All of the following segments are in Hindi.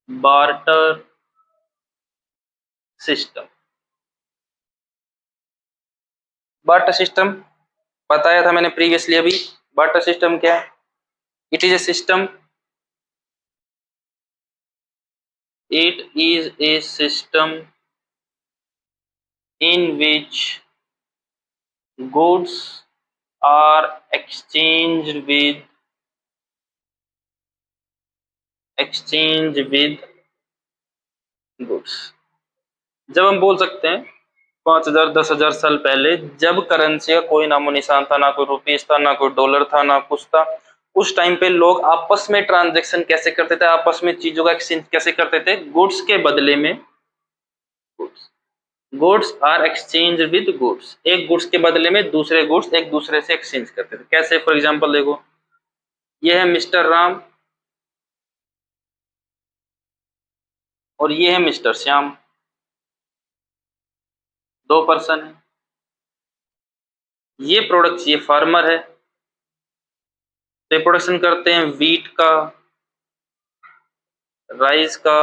Barter system. बार्टर सिस्टम बताया था मैंने प्रीवियसली अभी। बार्टर सिस्टम क्या है? It is a system, it is a system in which goods are exchanged with goods। जब हम बोल सकते हैं 5,000 10,000 साल पहले जब करेंसी का कोई नामो निशान था, ना कोई रुपीस था, ना कोई डॉलर था, ना कुछ था, उस टाइम पे लोग आपस में ट्रांजैक्शन कैसे करते थे, आपस में चीजों का एक्सचेंज कैसे करते थे? गुड्स के बदले में goods. Goods are exchange with goods, एक गुड्स के बदले में दूसरे गुड्स एक दूसरे से एक्सचेंज करते थे। कैसे? फॉर एग्जांपल देखो, ये है मिस्टर राम और ये है मिस्टर श्याम, दो पर्सन है। ये प्रोडक्ट्स, ये फार्मर है, तो ये प्रोडक्शन करते हैं वीट का, राइस का,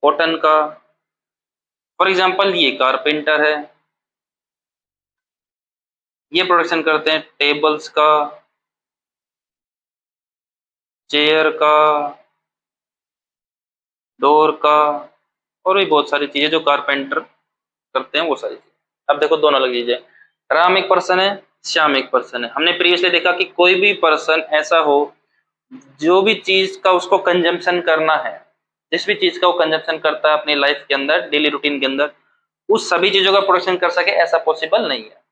कॉटन का। फॉर एग्जांपल ये कारपेंटर है, ये प्रोडक्शन करते हैं टेबल्स का, चेयर का, डोर का, और भी बहुत सारी चीजें जो कारपेंटर करते हैं वो सारी चीजें। अब देखो दोनों अलग चीजें, राम एक पर्सन है, श्याम एक पर्सन है। हमने प्रीवियसली देखा कि कोई भी पर्सन ऐसा हो जो भी चीज का उसको कंजम्पशन करना है, जिस भी चीज का वो कंजम्पशन करता है अपनी लाइफ के अंदर, डेली रूटीन के अंदर, उस सभी चीजों का प्रोडक्शन कर सके, ऐसा पॉसिबल नहीं है।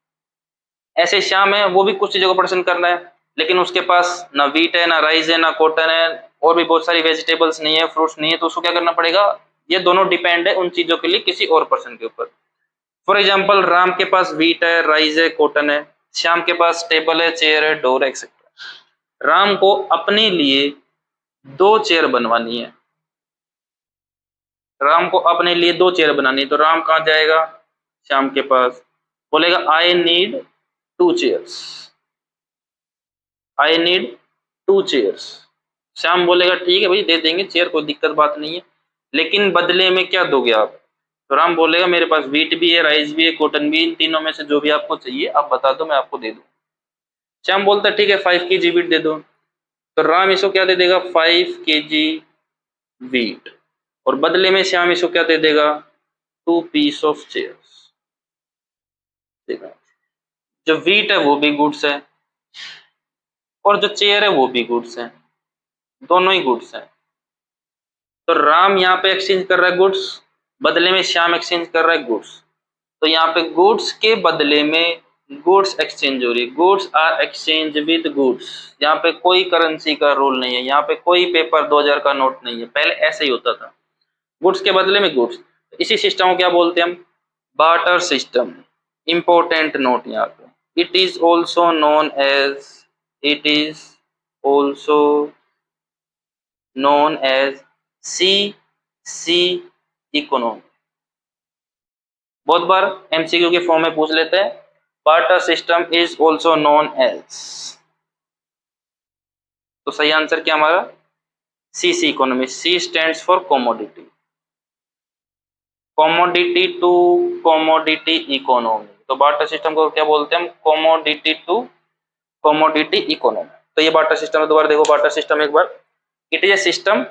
ऐसे श्याम है, वो भी कुछ चीजों का प्रोडक्शन करना है, लेकिन उसके पास ना वीट है, ना राइस है, ना कॉटन है, और भी बहुत सारी वेजिटेबल्स नहीं है, फ्रूट्स नहीं है, तो उसको क्या करना पड़ेगा? ये दोनों डिपेंड है उन चीजों के लिए किसी और पर्सन के ऊपर। फॉर एग्जाम्पल राम के पास वीट है, राइस है, कॉटन है, श्याम के पास टेबल है, चेयर है, डोर है, एक्सेट्रा। राम को अपने लिए दो चेयर बनवानी है, राम को अपने लिए दो चेयर बनानी है, तो राम कहाँ जाएगा? श्याम के पास, बोलेगा I need two chairs, I need two chairs. Shyam बोलेगा ठीक है भाई दे देंगे चेयर, कोई दिक्कत बात नहीं है, लेकिन बदले में क्या दोगे आप? तो राम बोलेगा मेरे पास वीट भी है, राइस भी है, कॉटन भी, इन तीनों में से जो भी आपको चाहिए आप बता दो, मैं आपको दे दूँ। श्याम बोलता है ठीक है 5 kg वीट दे दो, तो राम इसको क्या दे देगा? 5 kg वीट, और बदले में श्याम इसको क्या दे देगा? 2 पीस ऑफ चेयर्स। देखा, जो वीट है वो भी गुड्स है, और जो चेयर है वो भी गुड्स है, दोनों ही गुड्स है। तो राम यहाँ पे एक्सचेंज कर रहा है गुड्स, बदले में श्याम एक्सचेंज कर रहा है गुड्स। तो यहाँ पे गुड्स के बदले में गुड्स एक्सचेंज हो रही है, goods are exchange with goods. यहाँ पे कोई करेंसी का रोल नहीं है, यहाँ पे कोई पेपर 2000 का नोट नहीं है, पहले ऐसे ही होता था, गुड्स के बदले में गुड्स। इसी सिस्टम को क्या बोलते हैं हम? Barter system. इंपॉर्टेंट नोट यहाँ पे, it is also known as, it is also known as C economy. बहुत बार एमसीक्यू के फॉर्म में पूछ लेते हैं, barter system is also known as, तो सही आंसर क्या हमारा? C economy. C stands for commodity, commodity to commodity economy. तो बार्टर सिस्टम को क्या बोलते हैं हम? Commodity to commodity economy. तो ये बार्टर सिस्टम है। दोबारा देखो बार्टर सिस्टम एक बार, it is a system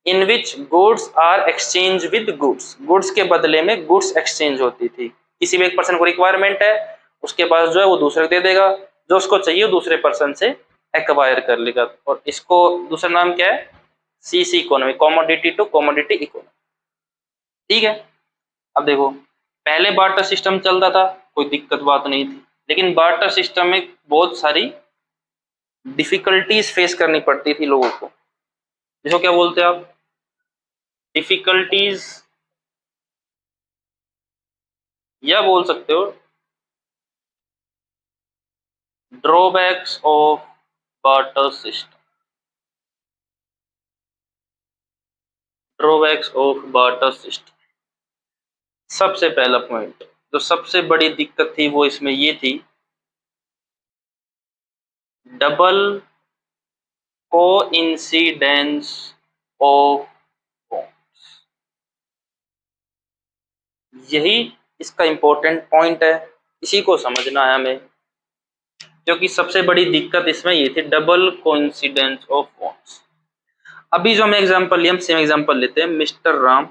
in which goods are exchange with goods, goods के बदले में गुड्स एक्सचेंज होती थी। किसी भी एक पर्सन को रिक्वायरमेंट है, उसके पास जो है वो दूसरे को दे देगा, जो उसको चाहिए वो दूसरे पर्सन से एक्वायर कर लेगा, और इसको दूसरा नाम क्या है? C economy, commodity to commodity economy. ठीक है। अब देखो पहले बार्टर सिस्टम चलता था, कोई दिक्कत बात नहीं थी, लेकिन बार्टर सिस्टम में बहुत सारी डिफिकल्टीज फेस करनी पड़ती थी लोगों को, जिसको क्या बोलते हैं आप? डिफिकल्टीज, या बोल सकते हो drawbacks of barter system. Drawbacks of barter system, सबसे पहला पॉइंट, जो सबसे बड़ी दिक्कत थी वो इसमें ये थी, डबल कोइंसिडेंस ऑफ वॉन्ट्स। यही इसका इंपॉर्टेंट पॉइंट है, इसी को समझना है हमें, क्योंकि सबसे बड़ी दिक्कत इसमें ये थी, डबल कोइंसिडेंस ऑफ वॉन्ट्स। अभी जो हम एग्जांपल लिए, हम सेम एग्जांपल लेते हैं, मिस्टर राम।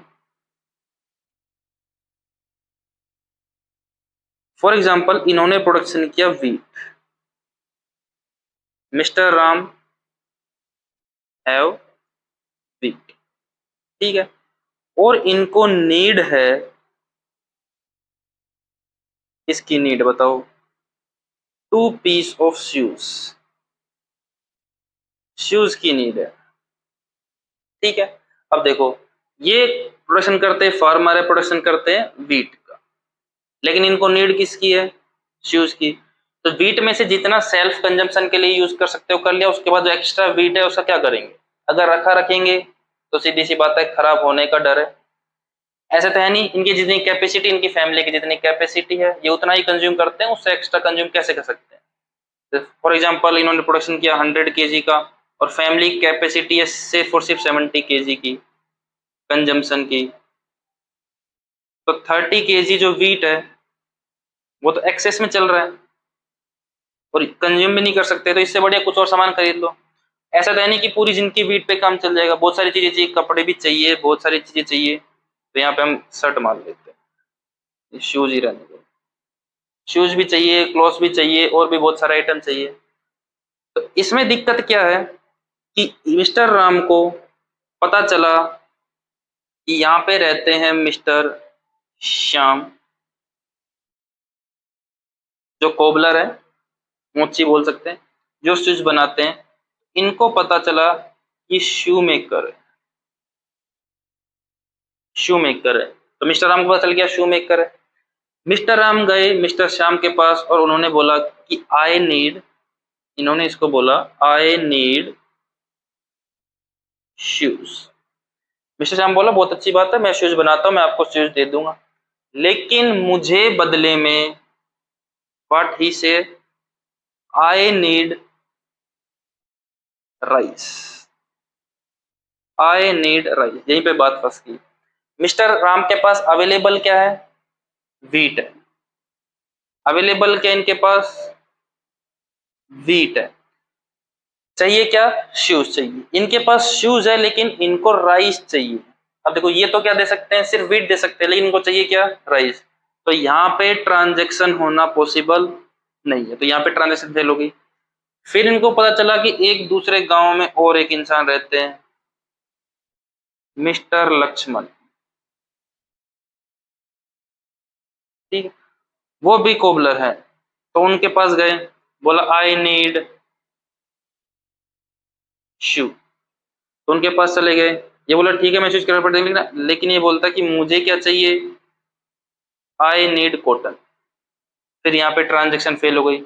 फॉर एग्जांपल इन्होंने प्रोडक्शन किया wheat, mister Ram have wheat, ठीक है, और इनको नीड है, इसकी नीड बताओ, 2 पीस ऑफ शूज, शूज की नीड है, ठीक है। अब देखो, ये प्रोडक्शन करते हैं, फार्मर है, प्रोडक्शन करते हैं वीट का, लेकिन इनको नीड किसकी है, शूज की। तो वीट में से जितना सेल्फ कंजम्पशन के लिए यूज कर सकते हो कर लिया, उसके बाद जो एक्स्ट्रा वीट है उसका क्या करेंगे, अगर रखा रखेंगे तो सीधी सी बात है खराब होने का डर है। ऐसा तो है नहीं, इनकी जितनी कैपेसिटी, इनकी फैमिली की जितनी कैपेसिटी है ये उतना ही कंज्यूम करते हैं, उससे एक्स्ट्रा कंज्यूम कैसे कर सकते हैं। फॉर एग्जांपल इन्होंने प्रोडक्शन किया 100 केजी का, और फैमिली कैपेसिटी है सिर्फ और सिर्फ 70 केजी की कंजम्पशन की, तो 30 केजी जो वीट है वो तो एक्सेस में चल रहा है और कंज्यूम भी नहीं कर सकते, तो इससे बढ़िया कुछ और सामान खरीद लो। ऐसा तो है नहीं कि पूरी जिंदगी वीट पे काम चल जाएगा, बहुत सारी चीजें चाहिए, कपड़े भी चाहिए, बहुत सारी चीजें चाहिए, तो यहाँ पे हम शर्ट मान लेते हैं, शूज ही रहने दो, शूज भी चाहिए, क्लॉथ भी चाहिए, और भी बहुत सारे आइटम चाहिए। तो इसमें दिक्कत क्या है कि मिस्टर राम को पता चला कि यहाँ पे रहते हैं मिस्टर श्याम, जो कोबलर है, मोची बोल सकते हैं, जो शूज बनाते हैं। इनको पता चला कि शू मेकर है, शू मेकर है, तो मिस्टर राम को पता चल गया शू मेकर है। मिस्टर राम गए मिस्टर श्याम के पास और उन्होंने बोला कि आई नीड, इन्होंने इसको बोला I need shoes. Mister Shyam बोला बहुत अच्छी बात है, मैं शूज बनाता हूं, मैं आपको शूज दे दूंगा, लेकिन मुझे बदले में, व्हाट ही से, I need rice, I need rice. यहीं पे बात फंस गई। मिस्टर राम के पास अवेलेबल क्या है, वीट है, अवेलेबल क्या इनके पास, वीट है, चाहिए क्या, शूज चाहिए। इनके पास शूज है लेकिन इनको राइस चाहिए। अब देखो, ये तो क्या दे सकते हैं, सिर्फ वीट दे सकते हैं, लेकिन इनको चाहिए क्या, राइस। तो यहाँ पे ट्रांजेक्शन होना पॉसिबल नहीं है, तो यहाँ पे ट्रांजेक्शन फेल हो गई। फिर इनको पता चला कि एक दूसरे गांव में और एक इंसान रहते हैं, मिस्टर लक्ष्मण, ठीक है, वो भी कोबलर है, तो उनके पास गए, बोला आई नीड शू, तो उनके पास चले गए। ये बोला ठीक है मैं शूज कर देंगे, लेकिन ये बोलता कि मुझे क्या चाहिए, आई नीड कॉटन। फिर यहाँ पे ट्रांजेक्शन फेल हो गई।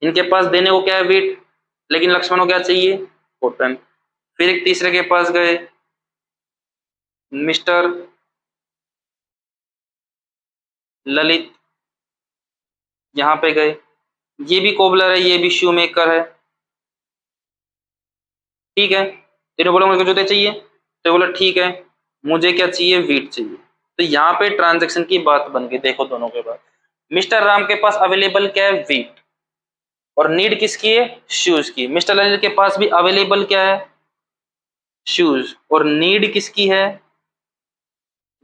इनके पास देने को क्या है, वीट, लेकिन लक्ष्मण को क्या चाहिए, कॉटन। फिर एक तीसरे के पास गए, मिस्टर ललित, यहाँ पे गए, ये भी कोबलर है, ये भी शू मेकर है, ठीक है। इन्होंने बोला मुझे जूते चाहिए, तो बोला ठीक है, मुझे क्या चाहिए, वीट चाहिए। तो यहाँ पे ट्रांजेक्शन की बात बन गई। देखो दोनों के पास, मिस्टर राम के पास अवेलेबल क्या है, वीट, और नीड किसकी है, शूज की। मिस्टर ललित के पास भी अवेलेबल क्या है, शूज, और नीड किसकी है,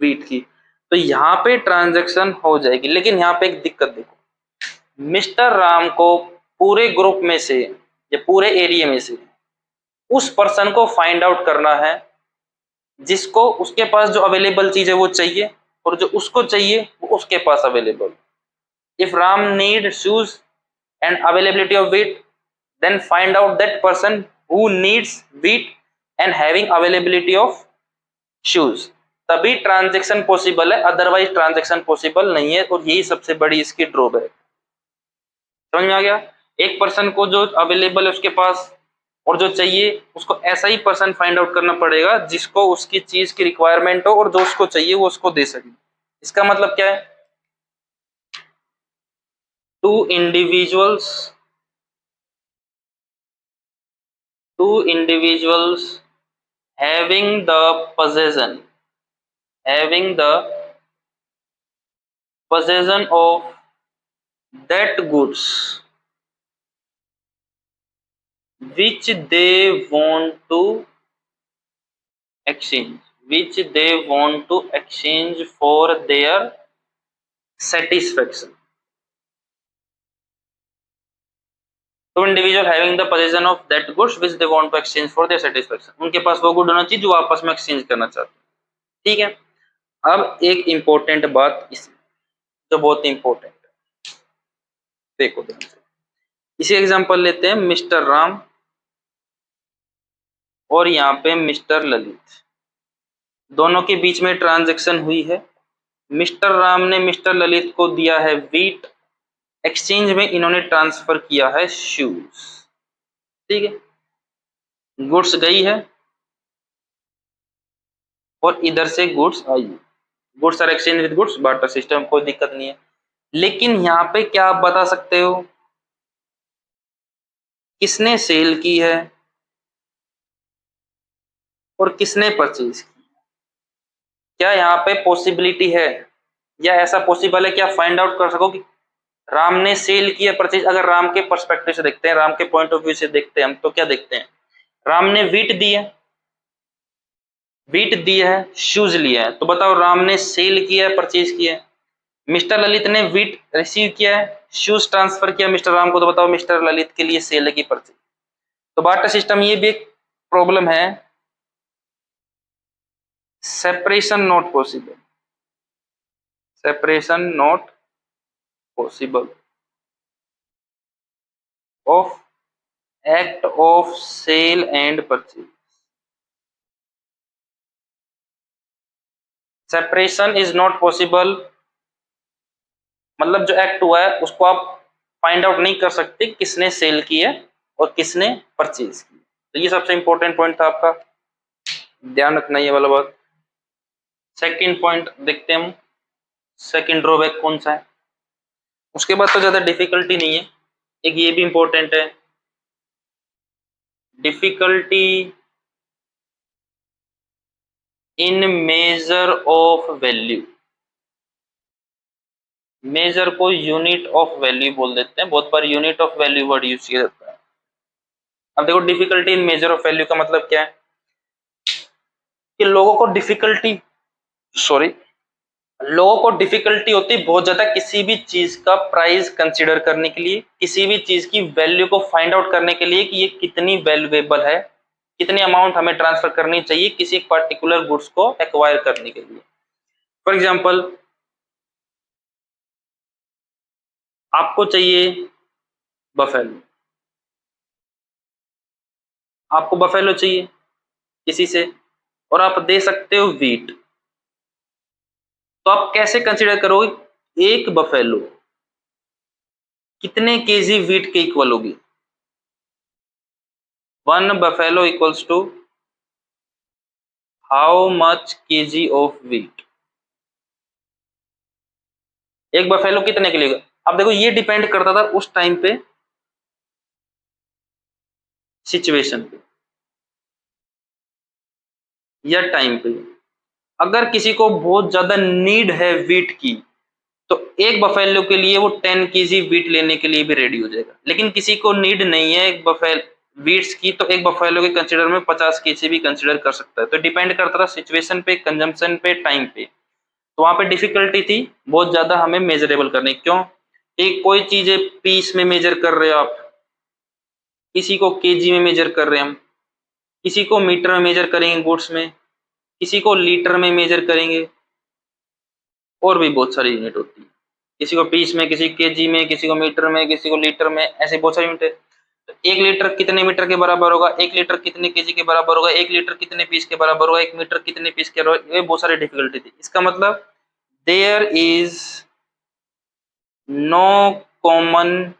वीट की। तो यहाँ पे ट्रांजेक्शन हो जाएगी, लेकिन यहाँ पे एक दिक्कत देखो, मिस्टर राम को पूरे ग्रुप में से या पूरे एरिया में से उस पर्सन को फाइंड आउट करना है जिसको उसके पास जो अवेलेबल चीज है वो चाहिए, और जो उसको चाहिए वो उसके पास available. If Ram need shoes and availability of wheat, then find out that person who needs wheat and having availability of shoes, तभी ट्रांजेक्शन पॉसिबल है, अदरवाइज ट्रांजेक्शन पॉसिबल नहीं है। और यही सबसे बड़ी इसकी ड्रॉबैक। समझ में आ गया, एक पर्सन को जो अवेलेबल है उसके पास और जो चाहिए उसको ऐसा ही पर्सन फाइंड आउट करना पड़ेगा जिसको उसकी चीज की रिक्वायरमेंट हो और जो उसको चाहिए वो उसको दे सके। इसका मतलब क्या है, two individuals, two individuals having the possession of that goods which they want to exchange for their satisfaction. तो individual having the position of that goods which they want to exchange for their satisfaction, उनके पास वो गुड होना चाहिए जो आपस में एक्सचेंज करना चाहते हैं। ठीक है, अब एक इंपॉर्टेंट बात इसमें जो बहुत इंपॉर्टेंट है, देखो ध्यान से। इसी एग्जांपल लेते हैं, मिस्टर राम और यहाँ पे मिस्टर ललित, दोनों के बीच में ट्रांजैक्शन हुई है। मिस्टर राम ने मिस्टर ललित को दिया है व्हीट, एक्सचेंज में इन्होंने ट्रांसफर किया है शूज। ठीक है, गुड्स गई है और इधर से गुड्स आई, goods are exchange with goods, barter system, कोई दिक्कत नहीं है। लेकिन यहाँ पे क्या आप बता सकते हो किसने सेल की है और किसने परचेज की? क्या यहाँ पे पॉसिबिलिटी है या ऐसा पॉसिबल है कि आप फाइंड आउट कर सको कि राम ने सेल किया परचेज? अगर राम के पर्सपेक्टिव से देखते हैं, राम के पॉइंट ऑफ व्यू से देखते हैं हम, तो क्या देखते हैं, राम ने व्हीट दी है, शूज लिया है, तो बताओ राम ने सेल किया है परचेज किया है? मिस्टर ललित ने व्हीट रिसीव किया है, शूज ट्रांसफर किया मिस्टर राम को, तो बताओ मिस्टर ललित के लिए सेल है कि परचेज? तो बार्टर सिस्टम ये भी एक प्रॉब्लम है, separation not possible, of act of sale and purchase. Separation is not possible, मतलब जो एक्ट हुआ है उसको आप फाइंड आउट नहीं कर सकते किसने सेल की है और किसने परचेज की। तो ये सबसे इंपॉर्टेंट पॉइंट था आपका, ध्यान रखना ये वाला बात। सेकंड पॉइंट देखते हैं हम, सेकंड ड्रॉबैक कौन सा है, उसके बाद तो ज्यादा डिफिकल्टी नहीं है। एक ये भी इंपॉर्टेंट है, difficulty in measure of value. Measure को यूनिट ऑफ वैल्यू बोल देते हैं, बहुत बार unit of value word use किया जाता है। अब देखो difficulty in measure of value का मतलब क्या है कि लोगों को डिफिकल्टी होती है बहुत ज्यादा किसी भी चीज का प्राइस कंसीडर करने के लिए, किसी भी चीज की वैल्यू को फाइंड आउट करने के लिए कि ये कितनी वैल्यूएबल है, कितनी अमाउंट हमें ट्रांसफर करनी चाहिए किसी एक पर्टिकुलर गुड्स को एक्वायर करने के लिए। फॉर एग्जाम्पल, आपको चाहिए बफेलो, चाहिए किसी से और आप दे सकते हो व्हीट, तो आप कैसे कंसीडर करोगे एक बफेलो कितने केजी व्हीट के इक्वल होगी? 1 buffalo equals to how much KG of wheat? एक बफेलो कितने के लिए? अब देखो ये डिपेंड करता था उस टाइम पे सिचुएशन पे या टाइम पे। अगर किसी को बहुत ज्यादा नीड है व्हीट की तो एक बफेलो के लिए वो 10 केजी व्हीट लेने के लिए भी रेडी हो जाएगा, लेकिन किसी को नीड नहीं है एक बफेल व्हीट्स की तो एक बफेलो के कंसीडर में 50 केजी भी कंसीडर कर सकता है। तो डिपेंड करता था सिचुएशन पे, कंजम्पशन पे, टाइम पे। तो वहां पे डिफिकल्टी थी बहुत ज्यादा हमें मेजरेबल करने। क्यों? एक कोई चीज पीस में मेजर कर रहे हो आप, किसी को केजी में मेजर कर रहे हैं हम, किसी को मीटर में मेजर करेंगे गुड्स में, किसी को लीटर में मेजर करेंगे, और भी बहुत सारी यूनिट होती है, किसी को पीस में, किसी केजी में, किसी को मीटर में, किसी को लीटर में, ऐसे बहुत सारी यूनिट है। तो 1 लीटर कितने मीटर के बराबर होगा, 1 लीटर कितने केजी के बराबर होगा, 1 लीटर कितने पीस के बराबर होगा, 1 मीटर कितने पीस के बराबर, ये बहुत सारी डिफिकल्टी थी। इसका मतलब there is no common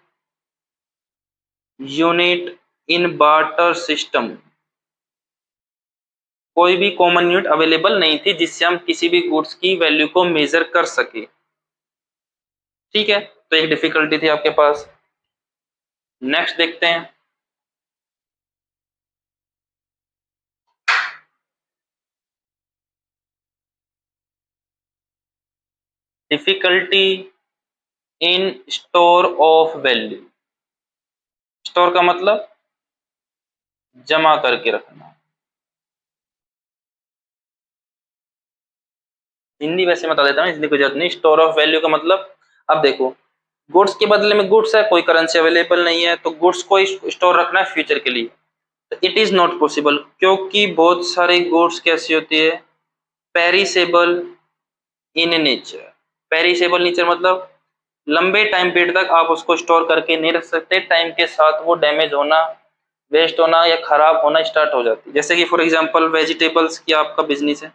unit in barter system, कोई भी कॉमन यूनिट अवेलेबल नहीं थी जिससे हम किसी भी गुड्स की वैल्यू को मेजर कर सके। ठीक है, तो एक डिफिकल्टी थी आपके पास। नेक्स्ट देखते हैं, difficulty in store of value. Store का मतलब जमा करके रखना। हिंदी वैसे बता देता हूँ, इसलिए कोई जरूरत नहीं। स्टोर ऑफ वैल्यू का मतलब, अब देखो, गुड्स के बदले में गुड्स है, कोई करेंसी अवेलेबल नहीं है, तो गुड्स को स्टोर रखना है फ्यूचर के लिए, तो इट इज नॉट पॉसिबल, क्योंकि बहुत सारी गुड्स कैसी होती है, perishable in nature. Perishable nature मतलब लंबे टाइम पीरियड तक आप उसको स्टोर करके नहीं रख सकते, टाइम के साथ वो डैमेज होना, वेस्ट होना या खराब होना स्टार्ट हो जाती है। जैसे कि फॉर एग्जांपल वेजिटेबल्स की आपका बिजनेस है,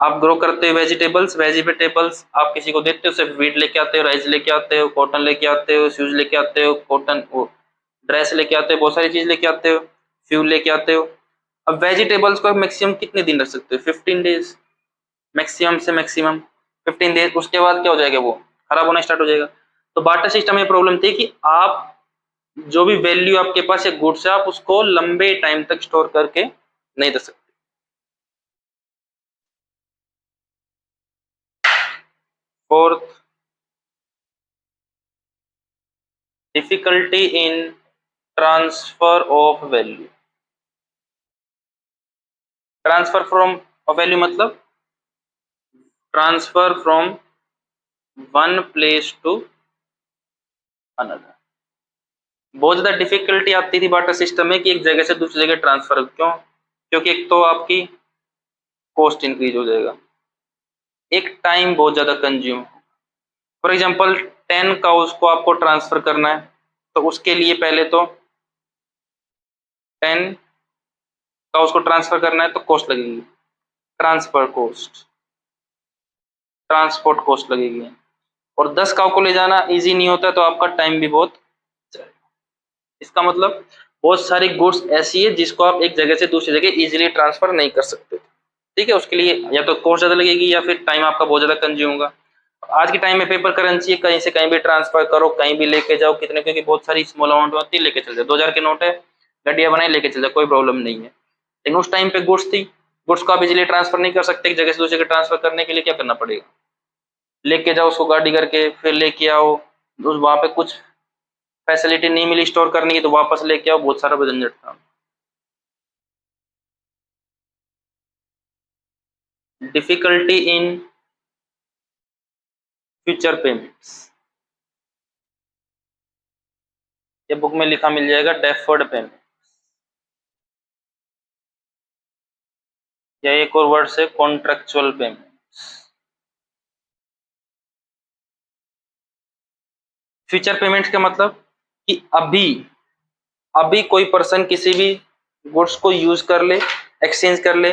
आप ग्रो करते हो वेजिटेबल्स आप किसी को देते हो, सिर्फ वीट लेके आते हो, राइस लेके आते हो, कॉटन लेके आते हो, शूज लेके आते हो, कॉटन वो ड्रेस लेके आते हो, बहुत सारी चीज लेके आते हो, फ्यूल लेके आते हो। अब वेजिटेबल्स को मैक्सिमम कितने दिन रख सकते हो, 15 डेज, मैक्सिमम से मैक्सिमम 15 डेज। उसके बाद क्या हो जाएगा, वो खराब होना स्टार्ट हो जाएगा। तो बार्टर सिस्टम में प्रॉब्लम थी कि आप जो भी वैल्यू आपके पास एक गुड्स है, आप उसको लंबे टाइम तक स्टोर करके नहीं दे सकते। Fourth, difficulty in transfer of value. Transfer from value मतलब transfer from one place to another. बहुत ज्यादा डिफिकल्टी आती थी बार्टर सिस्टम में कि एक जगह से दूसरी जगह ट्रांसफर। क्यों? क्योंकि एक तो आपकी कॉस्ट इंक्रीज हो जाएगा, एक टाइम बहुत ज्यादा कंज्यूम। फॉर एग्जांपल 10 काउस को आपको ट्रांसफर करना है, तो उसके लिए पहले तो 10 काउस को ट्रांसफर करना है तो कॉस्ट लगेगी, ट्रांसफर कॉस्ट, ट्रांसपोर्ट कॉस्ट लगेगी। और 10 काउ को ले जाना इजी नहीं होता, तो आपका टाइम भी बहुत जाएगा। इसका मतलब बहुत सारी गुड्स ऐसी है जिसको आप एक जगह से दूसरी जगह इजीली ट्रांसफर नहीं कर सकते, ठीक है। उसके लिए या तो कॉस्ट ज्यादा लगेगी या फिर टाइम आपका बहुत ज्यादा कंज्यूम होगा। आज के टाइम में पेपर करेंसी है, कहीं से कहीं भी ट्रांसफर करो, कहीं भी लेके जाओ, कितने, क्योंकि बहुत सारी स्मॉल अमाउंट होती है, लेके चल जाओ, 2000 के नोट है, गड्डिया बनाई लेके चल जाओ, कोई प्रॉब्लम नहीं है। लेकिन उस टाइम पे गुड्स थी, गुड्स को आप इजीली ट्रांसफर नहीं कर सकते, एक जगह से दूसरी जगह ट्रांसफर करने के लिए क्या करना पड़ेगा, लेके जाओ उसको गाड़ी करके, फिर लेके आओ, उस वहां पे कुछ फैसिलिटी नहीं मिली स्टोर करने की तो वापस लेके आओ, बहुत सारा झंझट था। डिफिकल्टी इन फ्यूचर पेमेंट्स, ये बुक में लिखा मिल जाएगा, डेफर्ड पेमेंट, या एक और वर्ड से कॉन्ट्रेक्चुअल पेमेंट्स। फ्यूचर पेमेंट्स का मतलब कि अभी अभी कोई पर्सन किसी भी गुड्स को यूज कर ले, एक्सचेंज कर ले,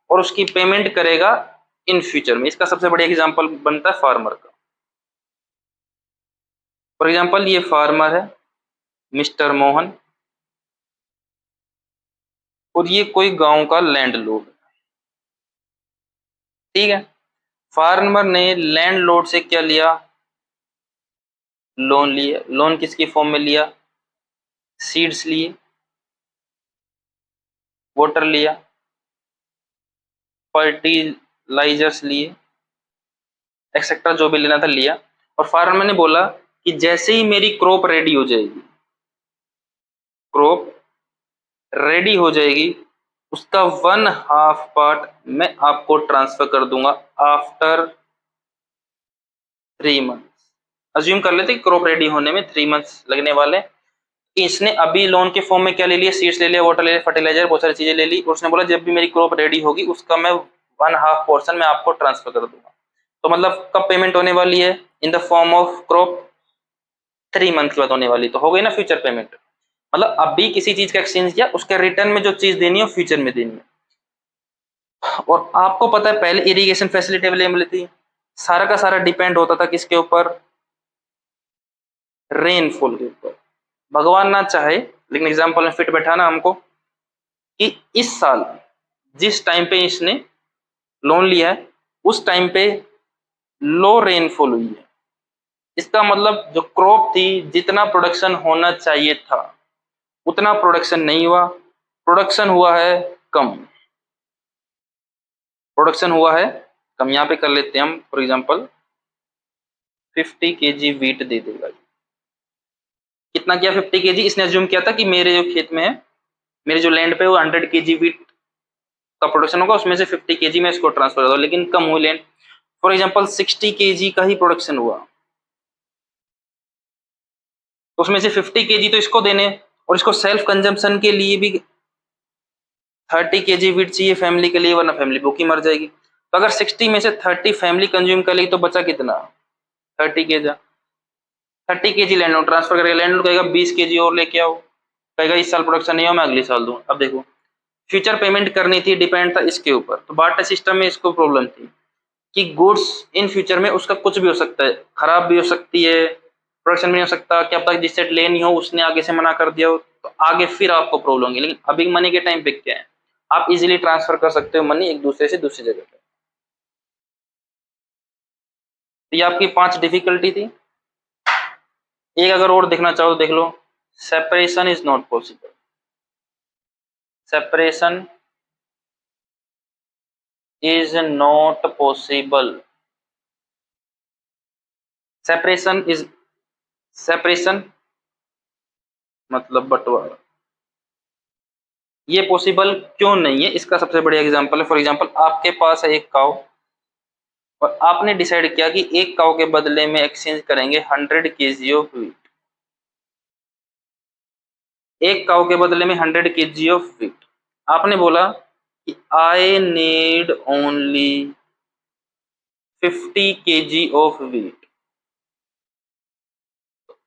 और उसकी पेमेंट करेगा इन फ्यूचर में। इसका सबसे बड़ा एग्जांपल बनता है फार्मर का। फॉर एग्जांपल ये फार्मर है मिस्टर मोहन, और ये कोई गांव का लैंडलॉर्ड, ठीक है। फार्मर ने लैंडलॉर्ड से क्या लिया, लोन लिया। लोन किसकी फॉर्म में लिया, सीड्स लिए, वाटर लिया, फर्टिलाइजर्स लिए, एक्सेट्रा जो भी लेना था लिया। और फार्मर ने बोला कि जैसे ही मेरी क्रॉप रेडी हो जाएगी, क्रॉप रेडी हो जाएगी, उसका 1/2 पार्ट मैं आपको ट्रांसफर कर दूंगा आफ्टर 3 मंथ्स। अज्यूम कर लेते कि क्रॉप रेडी होने में 3 मंथ्स लगने वाले। इसने अभी लोन के फॉर्म में क्या ले लिया, सीड्स ले लिया, वाटर ले लिया, फर्टिलाइजर, बहुत सारी चीजें ले ली। उसने बोला जब भी मेरी क्रॉप रेडी होगी उसका मैं 1/2 पोर्शन मैं आपको ट्रांसफर कर दूंगा। तो मतलब कब पेमेंट होने वाली है, in the form of crop, 3 month के बाद होने वाली, तो हो गई ना फ्यूचर पेमेंट। मतलब अभी किसी चीज का एक्सचेंज किया, उसके रिटर्न में जो चीज देनी है फ्यूचर में देनी है। और आपको पता है पहले इरिगेशन फैसिलिटी अवेलेबल थी, सारा का सारा डिपेंड होता था किसके ऊपर, रेनफॉल के ऊपर। भगवान ना चाहे, लेकिन एग्जाम्पल में फिट बैठाना हमको, कि इस साल जिस टाइम पे इसने लोन लिया है उस टाइम पे लो रेनफॉल हुई है। इसका मतलब जो क्रॉप थी, जितना प्रोडक्शन होना चाहिए था उतना प्रोडक्शन नहीं हुआ, प्रोडक्शन हुआ है कम, प्रोडक्शन हुआ है कम। यहाँ पे कर लेते हैं हम फॉर एग्जांपल 50 kg वीट दे देगा। कितना किया? 50 kg। इसने अज्यूम किया था कि मेरे जो खेत में है, मेरे जो लैंड पे वो 100 kg वीट का प्रोडक्शन होगा, उसमें से 50 kg में इसको ट्रांसफर कर दो, लेकिन कम हुई लैंड। फॉर एग्जांपल 60 kg का ही प्रोडक्शन हुआ, तो उसमें से 50 kg तो इसको देने, और इसको सेल्फ कंजम्पशन के लिए भी 30 kg वीट चाहिए फैमिली के लिए, वरना फैमिली भूखी मर जाएगी। तो अगर 60 में से 30 फैमिली कंज्यूम कर ली तो बचा कितना? 30 kg। 30 kg लैंडलॉर्ड ट्रांसफर करेगा, लैंडलॉर्ड कहेगा 20 kg और लेके आओ, कहेगा इस साल प्रोडक्शन नहीं हो, मैं अगले साल दूं। अब देखो, फ्यूचर पेमेंट करनी थी, डिपेंड था इसके ऊपर। तो बार्टर सिस्टम में इसको प्रॉब्लम थी कि गुड्स इन फ्यूचर में उसका कुछ भी हो सकता है, खराब भी हो सकती है, प्रोडक्शन भी नहीं हो सकता, क्या पता जिससे लेनी हो उसने आगे से मना कर दिया हो, तो आगे फिर आपको प्रॉब्लम होगी। लेकिन अभी मनी के टाइम पे क्या है, आप इजीली ट्रांसफर कर सकते हो मनी एक दूसरे से दूसरी जगह पे। तो ये आपकी 5 डिफिकल्टी थी। एक अगर और देखना चाहो तो देख लो, separation is not possible. Separation is not possible. Separation मतलब बंटवारा, ये पॉसिबल क्यों नहीं है, इसका सबसे बढ़िया एग्जांपल है, फॉर एग्जांपल आपके पास है एक काऊ, और आपने डिसाइड किया कि एक काऊ के बदले में एक्सचेंज करेंगे 100 kg ऑफ व्हीट। एक काऊ के बदले में 100 kg ऑफ व्हीट। आपने बोला कि I need only 50 kg of wheat.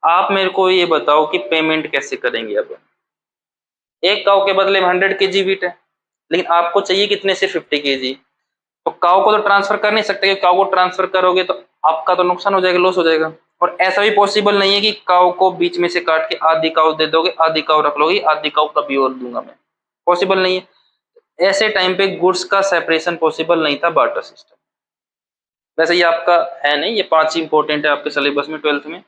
आप मेरे को ये बताओ कि पेमेंट कैसे करेंगे। अब एक काऊ के बदले में 100 kg व्हीट है, लेकिन आपको चाहिए कितने से? 50 kg। तो काऊ को तो ट्रांसफर कर नहीं सकते, कि काऊ को ट्रांसफर करोगे तो आपका तो नुकसान हो जाएगा, लॉस हो जाएगा। और ऐसा भी पॉसिबल नहीं है कि काऊ को बीच में से काट के आधी काऊ दे दोगे, आधी काऊ रख लोगे, आधी काऊ कभी और दूंगा मैं, पॉसिबल नहीं है। ऐसे टाइम पे गुड्स का सेपरेशन पॉसिबल नहीं था बार्टर सिस्टम। वैसे ये आपका है नहीं, ये 5 इंपॉर्टेंट है आपके सिलेबस में 12th में।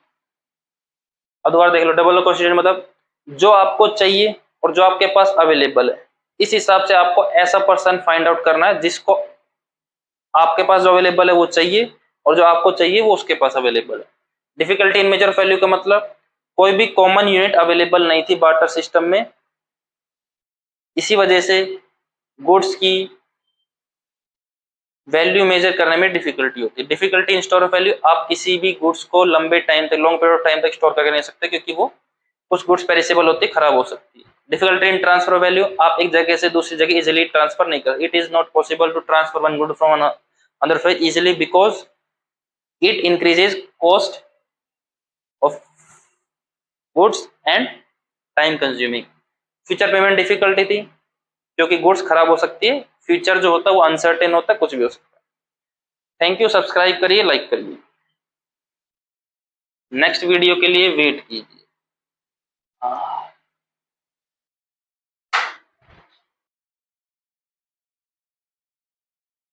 अब दोबारा देख लो, डबल क्वेश्चन मतलब जो आपको चाहिए और जो आपके पास अवेलेबल है, इस हिसाब से आपको ऐसा पर्सन फाइंड आउट करना है जिसको आपके पास जो अवेलेबल है वो चाहिए, और जो आपको चाहिए वो उसके पास अवेलेबल है। डिफिकल्टी इन मेजर वैल्यू का मतलब कोई भी कॉमन यूनिट अवेलेबल नहीं थी बार्टर सिस्टम में, इसी वजह से गुड्स की वैल्यू मेजर करने में डिफिकल्टी होती है। Difficulty in store of value, आप किसी भी गुड्स को लंबे टाइम तक, लॉन्ग पीरियड ऑफ टाइम तक स्टोर करके नहीं सकते, क्योंकि वो कुछ गुड्स पेरिसेबल होती है, खराब हो सकती है। Difficulty in transfer of value, आप एक जगह से दूसरी जगह इजीली ट्रांसफर नहीं कर, it is not possible to transfer one good from other phase easily, because it increases cost of goods and time consuming. Future payment difficulty थी क्योंकि गुड्स खराब हो सकती है, फ्यूचर जो होता है वो अनसर्टेन होता है, कुछ भी हो सकता है। थैंक यू, सब्सक्राइब करिए, लाइक करिए, नेक्स्ट वीडियो के लिए वेट कीजिए।